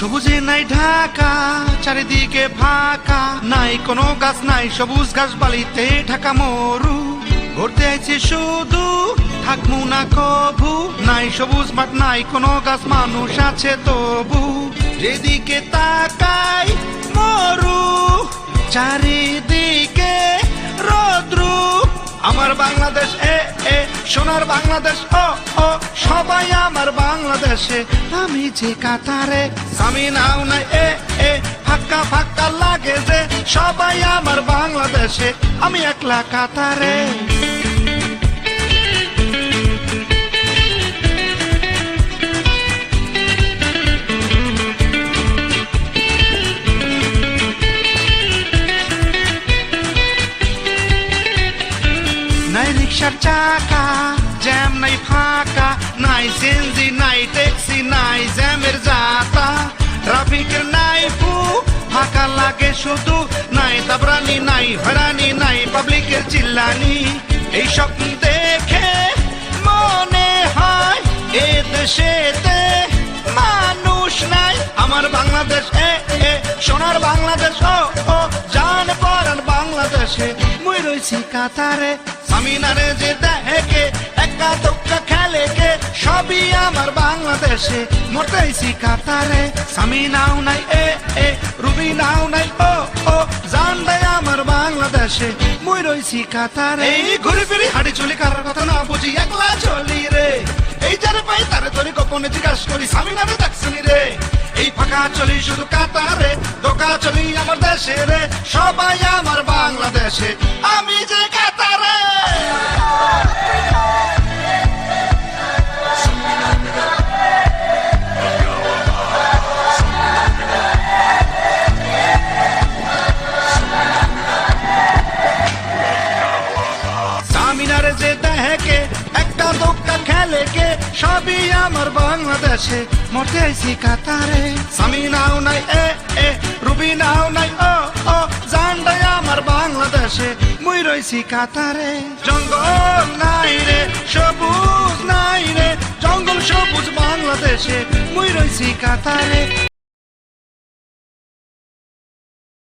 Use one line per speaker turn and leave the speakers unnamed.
সবুজে নাই ঢাকা, চারিদিকে ফাঁকা, নাই কোনো গাছ, নাই সবুজ ঘাস, বালিতে ঢাকা মরু। ঘুরতে আইছি শুধু, থাকবো না কভু, নাই সবুজ মাঠ, নাই কোনো গাছ, মানুষ আছে তবু। যেদিকে তাকাই মরু, চারিদিকে রৌদ্রু। আমার বাংলাদেশ এ সোনার বাংলাদেশ, ও সবাই আমার বাংলাদেশে, আমি যে কাতারে। স্বামী নাও নাই এ ফাঁকা ফাঁকা লাগে যে, সবাই আমার বাংলাদেশে, আমি একলা কাতারে। নাই রিক্সার চাকা, জ্যাম নাই ফাঁকা, নাই সিএনজি, নাই ট্যাক্সি, নাই জ্যামের যাতা। ট্রাফিকের নাই ফাঁকা লাগে শুধু, নাই দাবরানি, নাই হয়রানি, নাই পাবলিকের চিল্লানি। এইসব দেখে মনে হয় এ দেশেতে মানুষ নাই। আমার বাংলাদেশ এ সোনার বাংলাদেশ, ও জান পরান বাংলাদেশে, মুই রইছি কাতারে। সামিনারে যে দেখে একা দোক্কা খেলে কে, সবই আমার বাংলাদেশে, মরতেছি কাতারে। স্বামী নাও নাই এ রুবি নাও নাই, ও জান দেয় আমার বাংলাদেশে, মুই রইছি কাতারে। এই ঘুরে ফিরি হাঁটি চলি, কারোর কথা না বুঝি একলা চলি রে। এই যারে পাই তারে ধরি, গোপনে জিজ্ঞাসা করি সামিনারে দেখছিনি রে। এই ফাঁকা চলি শুধু কাতারে, দোকা চলি আমার দেশে রে, সবাই আমার বাংলাদেশে, আমি যে কাতারে। সামিনারে যে দেখে একটা দোক্কা খেলে কে, সবই আমার বাংলাদেশে, মরতে আইছি কাতারে। স্বামী নাও নাই এ রুবি নাও নাই, ও জানটাই আমার বাংলাদেশে, মুই রইছি কাতারে। জঙ্গল নাই রে, সবুজ নাই রে, জঙ্গল সবুজ বাংলাদেশে, মুই রইছি কাতারে।